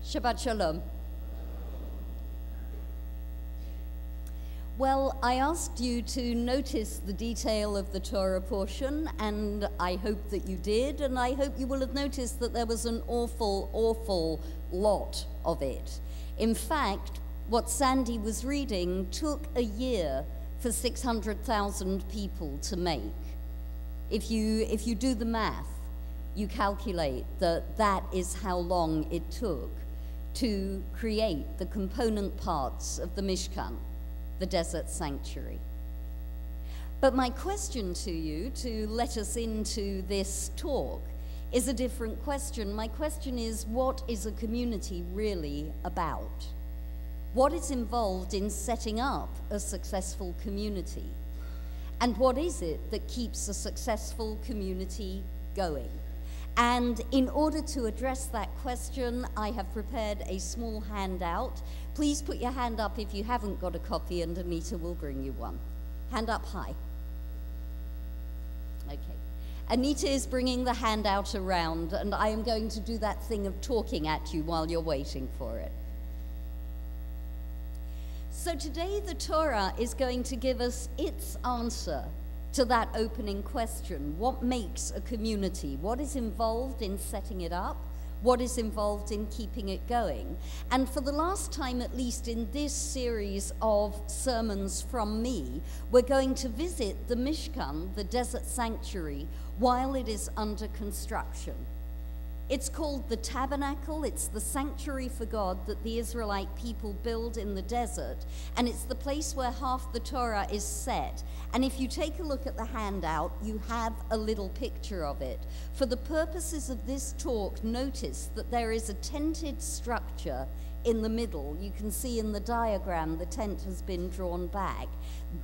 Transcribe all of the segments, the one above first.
Shabbat Shalom. Well, I asked you to notice the detail of the Torah portion, and I hope that you did, and I hope you will have noticed that there was an awful lot of it. In fact, what Sandy was reading took a year for 600,000 people to make. If you do the math, you calculate that that is how long it took to create the component parts of the Mishkan, the desert sanctuary. But my question to you, to let us into this talk, is a different question. My question is, what is a community really about? What is involved in setting up a successful community? And what is it that keeps a successful community going? And in order to address that question, I have prepared a small handout. Please put your hand up if you haven't got a copy, and Anita will bring you one. Hand up high. Okay. Anita is bringing the handout around, and I am going to do that thing of talking at you while you're waiting for it. So today the Torah is going to give us its answer to that opening question. What makes a community? What is involved in setting it up? What is involved in keeping it going? And for the last time, at least in this series of sermons from me, we're going to visit the Mishkan, the desert sanctuary, while it is under construction. It's called the tabernacle. It's the sanctuary for God that the Israelite people build in the desert, and it's the place where half the Torah is set. And if you take a look at the handout, you have a little picture of it. For the purposes of this talk, notice that there is a tented structure in the middle. You can see in the diagram the tent has been drawn back.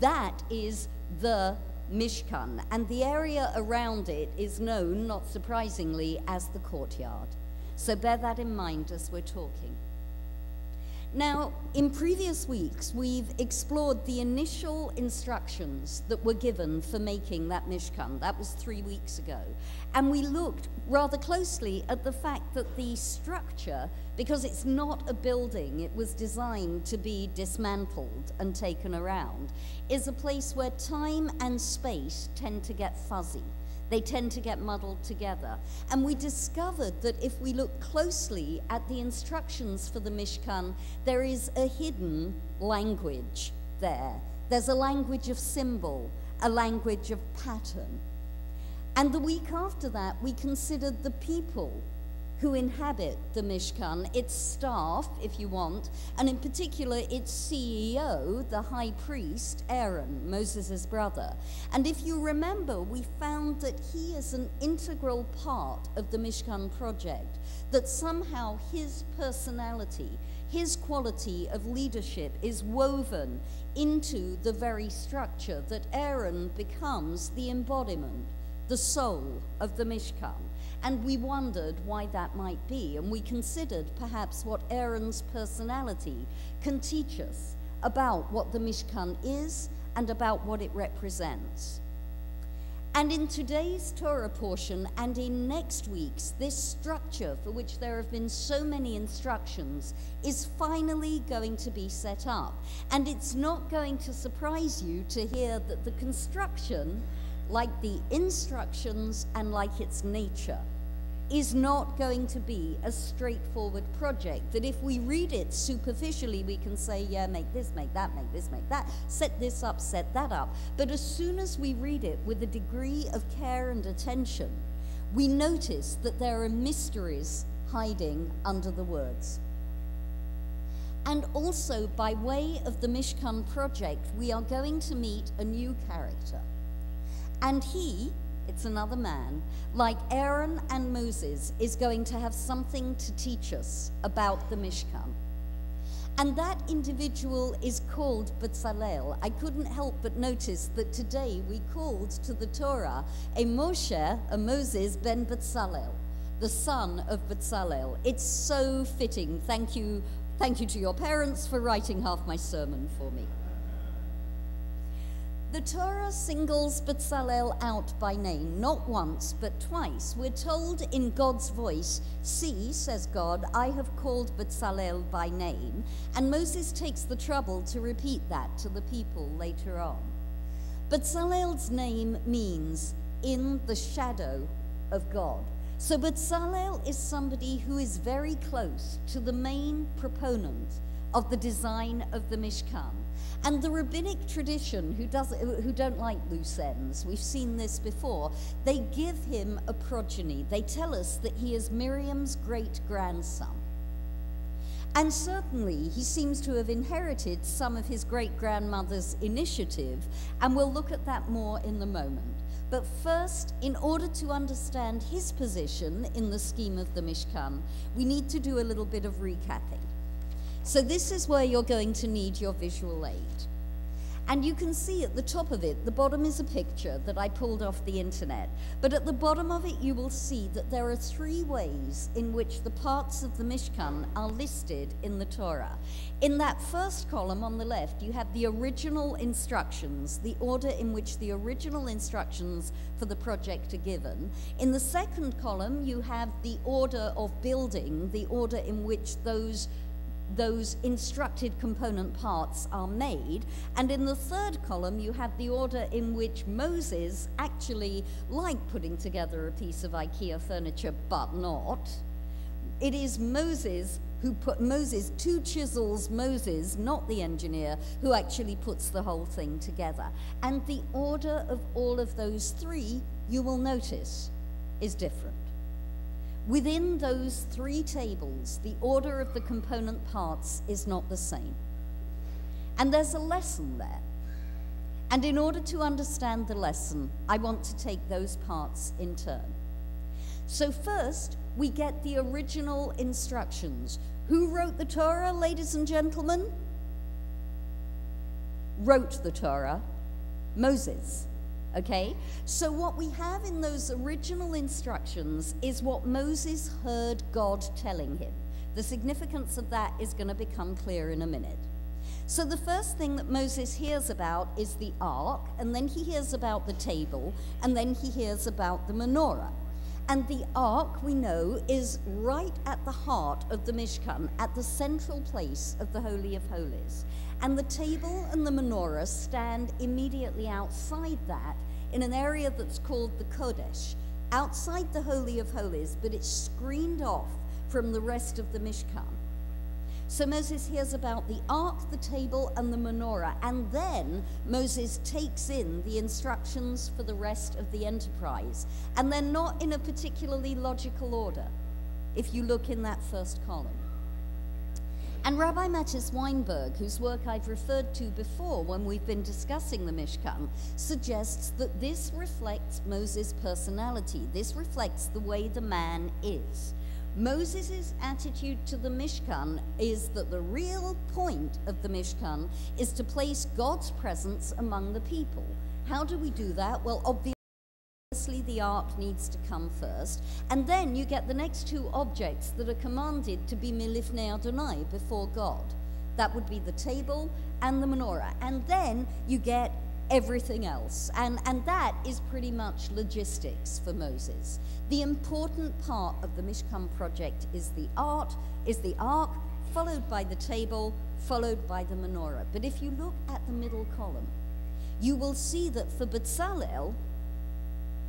That is the Mishkan, and the area around it is known, not surprisingly, as the courtyard. So bear that in mind as we're talking. Now, in previous weeks, we've explored the initial instructions that were given for making that Mishkan. That was 3 weeks ago. And we looked rather closely at the fact that the structure, because it's not a building, it was designed to be dismantled and taken around, is a place where time and space tend to get fuzzy. They tend to get muddled together. And we discovered that if we look closely at the instructions for the Mishkan, there is a hidden language there. There's a language of symbol, a language of pattern. And the week after that, we considered the people who inhabit the Mishkan, its staff, if you want, and in particular its CEO, the high priest, Aaron, Moses' brother. And if you remember, we found that he is an integral part of the Mishkan project, that somehow his personality, his quality of leadership is woven into the very structure, that Aaron becomes the embodiment, the soul of the Mishkan. And we wondered why that might be, and we considered perhaps what Aaron's personality can teach us about what the Mishkan is and about what it represents. And in today's Torah portion and in next week's, this structure for which there have been so many instructions is finally going to be set up. And it's not going to surprise you to hear that the construction, like the instructions and like its nature, is not going to be a straightforward project, that if we read it superficially, we can say, yeah, make this, make that, make this, make that, set this up, set that up. But as soon as we read it with a degree of care and attention, we notice that there are mysteries hiding under the words. And also, by way of the Mishkan project, we are going to meet a new character. And he, it's another man, like Aaron and Moses, is going to have something to teach us about the Mishkan. And that individual is called Bezalel. I couldn't help but notice that today we called to the Torah a Moses ben Bezalel, the son of Bezalel. It's so fitting. Thank you to your parents for writing half my sermon for me. The Torah singles Bezalel out by name, not once, but twice. We're told in God's voice, "See," says God, "I have called Bezalel by name." And Moses takes the trouble to repeat that to the people later on. Bezalel's name means "in the shadow of God." So Bezalel is somebody who is very close to the main proponent of the design of the Mishkan. And the rabbinic tradition, who don't like loose ends, we've seen this before, they give him a progeny. They tell us that he is Miriam's great-grandson. And certainly he seems to have inherited some of his great-grandmother's initiative, and we'll look at that more in a moment. But first, in order to understand his position in the scheme of the Mishkan, we need to do a little bit of recapping. So this is where you're going to need your visual aid. And you can see at the top of it, the bottom is a picture that I pulled off the internet. But at the bottom of it, you will see that there are 3 ways in which the parts of the Mishkan are listed in the Torah. In that first column on the left, you have the original instructions, the order in which the original instructions for the project are given. In the second column, you have the order of building, the order in which those instructed component parts are made. And in the third column, you have the order in which Moses, actually like putting together a piece of IKEA furniture, but not. It is Moses, 2 chisels Moses, not the engineer, who actually puts the whole thing together. And the order of all of those 3, you will notice, is different. Within those 3 tables, the order of the component parts is not the same. And there's a lesson there. And in order to understand the lesson, I want to take those parts in turn. So first, we get the original instructions. Who wrote the Torah, ladies and gentlemen? Wrote the Torah? Moses. Okay, so what we have in those original instructions is what Moses heard God telling him. The significance of that is going to become clear in a minute. So the first thing that Moses hears about is the ark, and then he hears about the table, and then he hears about the menorah. And the ark, we know, is right at the heart of the Mishkan, at the central place of the Holy of Holies. And the table and the menorah stand immediately outside that in an area that's called the Kodesh, outside the Holy of Holies, but it's screened off from the rest of the Mishkan. So Moses hears about the ark, the table, and the menorah, and then Moses takes in the instructions for the rest of the enterprise. And they're not in a particularly logical order, if you look in that first column. And Rabbi Mattis Weinberg, whose work I've referred to before when we've been discussing the Mishkan, suggests that this reflects Moses' personality. This reflects the way the man is. Moses' attitude to the Mishkan is that the real point of the Mishkan is to place God's presence among the people. How do we do that? Well, obviously the ark needs to come first, and then you get the next 2 objects that are commanded to be milifnei Adonai, before God. That would be the table and the menorah, and then you get everything else, and that is pretty much logistics for Moses. The important part of the Mishkan project is the ark, followed by the table, followed by the menorah. But if you look at the middle column, you will see that for Bezalel,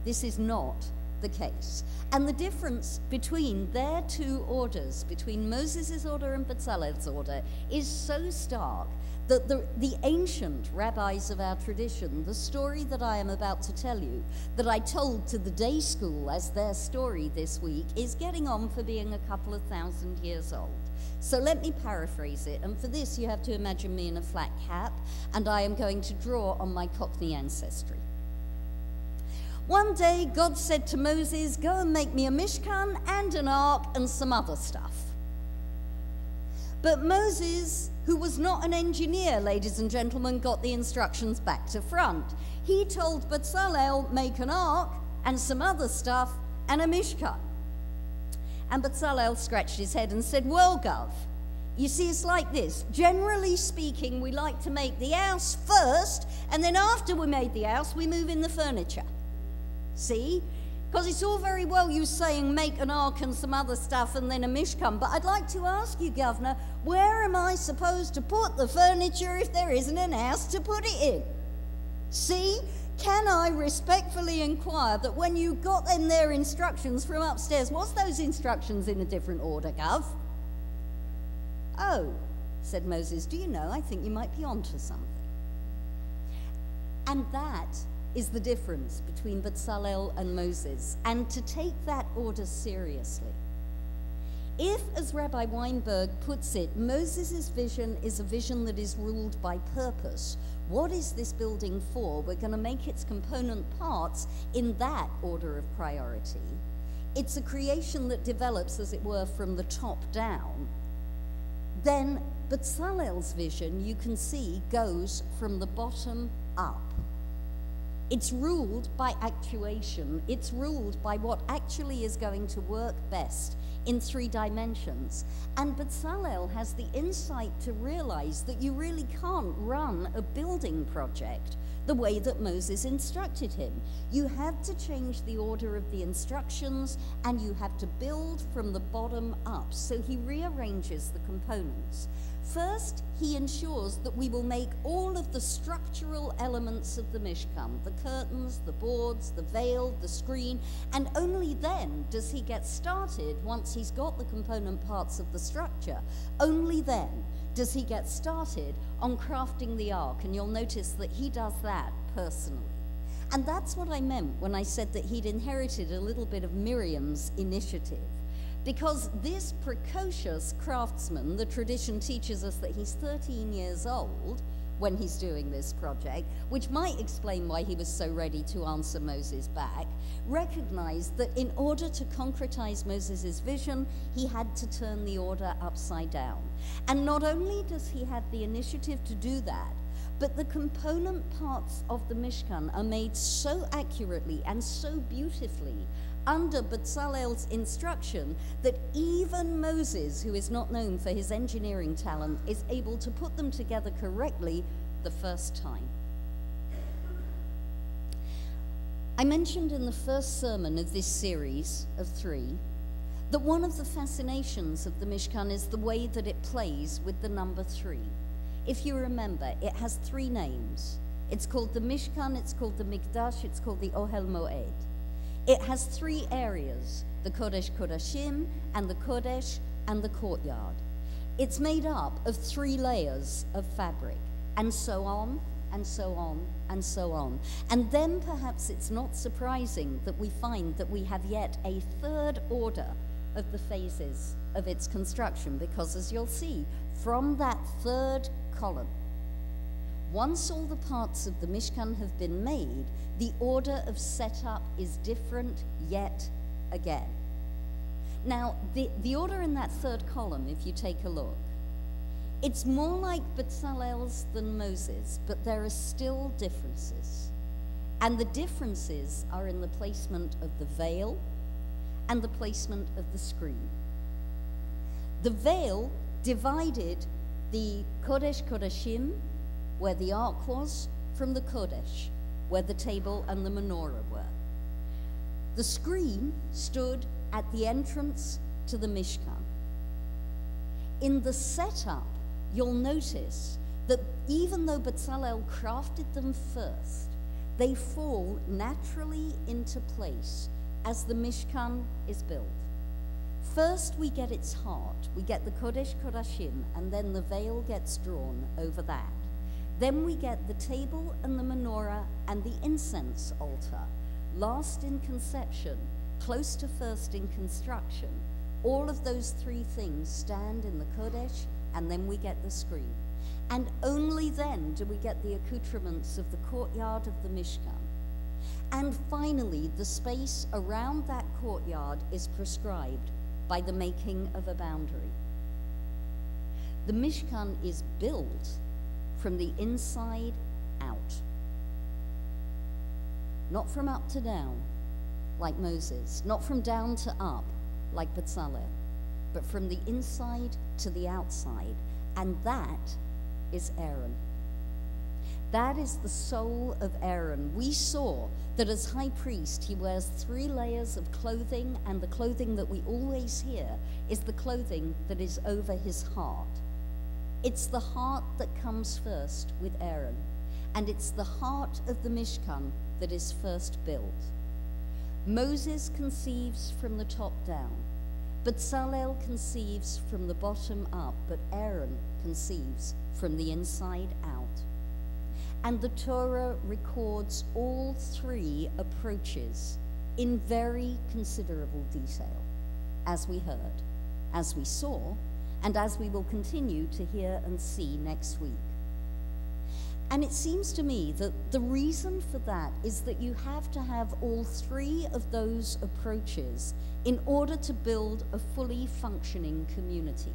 this is not the case. And the difference between their 2 orders, between Moses' order and Bezalel's order, is so stark that the ancient rabbis of our tradition, the story that I am about to tell you, that I told to the day school as their story this week, is getting on for being a couple of thousand years old. So let me paraphrase it, and for this you have to imagine me in a flat cap, and I am going to draw on my Cockney ancestry. One day, God said to Moses, "Go and make me a Mishkan and an ark and some other stuff." But Moses, who was not an engineer, ladies and gentlemen, got the instructions back to front. He told Bezalel, "Make an ark and some other stuff and a Mishkan." And Bezalel scratched his head and said, "Well, Gov, You see, it's like this. Generally speaking, we like to make the house first, and then after we made the house, we move in the furniture. See? Because it's all very well you saying make an ark and some other stuff and then a mishkan, but I'd like to ask you, Governor, where am I supposed to put the furniture if there isn't an house to put it in? See? Can I respectfully inquire that when you got them their instructions from upstairs, what's those instructions in a different order, Gov? Oh, said Moses, do you know, I think you might be onto something. And that is the difference between Bezalel and Moses, and to take that order seriously. If, as Rabbi Weinberg puts it, Moses' vision is a vision that is ruled by purpose, what is this building for? We're going to make its component parts in that order of priority. It's a creation that develops, as it were, from the top down. Then Bezalel's vision, you can see, goes from the bottom up. It's ruled by actuation. It's ruled by what actually is going to work best in 3 dimensions. And Bezalel has the insight to realize that you really can't run a building project the way that Moses instructed him. You have to change the order of the instructions, and you have to build from the bottom up. So he rearranges the components. First, he ensures that we will make all of the structural elements of the Mishkan, the curtains, the boards, the veil, the screen, and only then does he get started, once he's got the component parts of the structure, only then does he get started on crafting the ark. And you'll notice that he does that personally. And that's what I meant when I said that he'd inherited a little bit of Miriam's initiative. Because this precocious craftsman, the tradition teaches us that he's 13 years old when he's doing this project, which might explain why he was so ready to answer Moses back, recognized that in order to concretize Moses' vision, he had to turn the order upside down. And not only does he have the initiative to do that, but the component parts of the Mishkan are made so accurately and so beautifully under Bezalel's instruction that even Moses, who is not known for his engineering talent, is able to put them together correctly the first time. I mentioned in the first sermon of this series of 3 that one of the fascinations of the Mishkan is the way that it plays with the number 3. If you remember, it has 3 names. It's called the Mishkan, it's called the Mikdash, it's called the Ohel Moed. It has 3 areas, the Kodesh Kodashim, and the Kodesh, and the courtyard. It's made up of 3 layers of fabric, and so on, and so on, and so on. And then perhaps it's not surprising that we find that we have yet a 3rd order of the phases of its construction, because as you'll see, from that 3rd column, once all the parts of the Mishkan have been made, the order of setup is different yet again. Now, the order in that 3rd column, if you take a look, it's more like Bezalel's than Moses, but there are still differences. And the differences are in the placement of the veil and the placement of the screen. The veil divided the Kodesh Kodashim, where the ark was, from the Kodesh, where the table and the menorah were. The screen stood at the entrance to the Mishkan. In the setup, you'll notice that even though Bezalel crafted them first, they fall naturally into place as the Mishkan is built. First, we get its heart. We get the Kodesh Kodashim, and then the veil gets drawn over that. Then we get the table and the menorah and the incense altar. Last in conception, close to first in construction. All of those 3 things stand in the Kodesh, and then we get the screen. And only then do we get the accoutrements of the courtyard of the Mishkan. And finally, the space around that courtyard is prescribed by the making of a boundary. The Mishkan is built from the inside out. Not from up to down, like Moses. Not from down to up, like Bezalel. but from the inside to the outside, and that is Aaron. That is the soul of Aaron. We saw that as high priest, he wears 3 layers of clothing, and the clothing that we always hear is the clothing that is over his heart. It's the heart that comes first with Aaron, and it's the heart of the Mishkan that is first built. Moses conceives from the top down, but Bezalel conceives from the bottom up, but Aaron conceives from the inside out. And the Torah records all 3 approaches in very considerable detail, as we heard, as we saw, and as we will continue to hear and see next week. And it seems to me that the reason for that is that you have to have all 3 of those approaches in order to build a fully functioning community.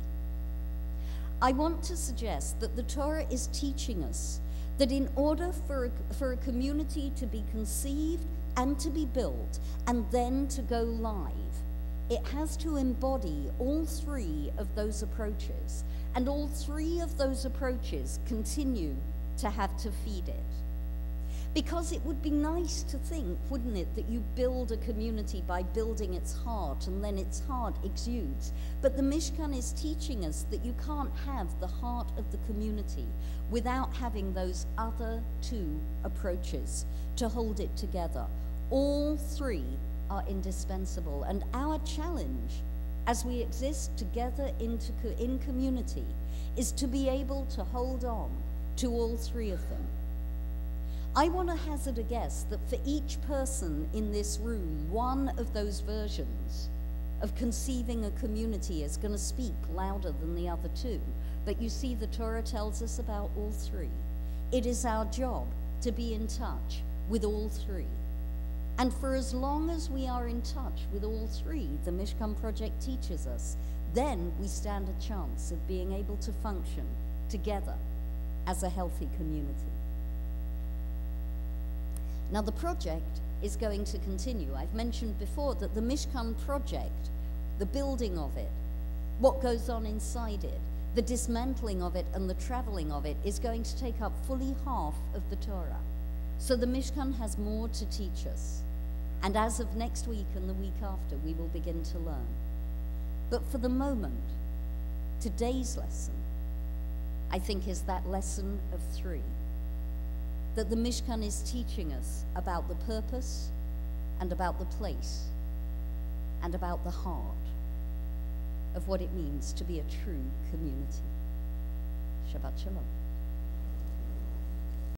I want to suggest that the Torah is teaching us that in order for a community to be conceived and to be built and then to go live, it has to embody all 3 of those approaches, and all 3 of those approaches continue to have to feed it. Because it would be nice to think, wouldn't it, that you build a community by building its heart, and then its heart exudes. But the Mishkan is teaching us that you can't have the heart of the community without having those other 2 approaches to hold it together. All 3 are indispensable, and our challenge as we exist together in community is to be able to hold on to all 3 of them. I want to hazard a guess that for each person in this room, one of those versions of conceiving a community is going to speak louder than the other 2. But you see, the Torah tells us about all 3. It is our job to be in touch with all 3. And for as long as we are in touch with all 3, the Mishkan Project teaches us, then we stand a chance of being able to function together as a healthy community. Now, the project is going to continue. I've mentioned before that the Mishkan Project, the building of it, what goes on inside it, the dismantling of it and the traveling of it is going to take up fully half of the Torah. So the Mishkan has more to teach us. And as of next week and the week after, we will begin to learn. But for the moment, today's lesson, I think, is that lesson of 3. That the Mishkan is teaching us about the purpose and about the place and about the heart of what it means to be a true community. Shabbat Shalom.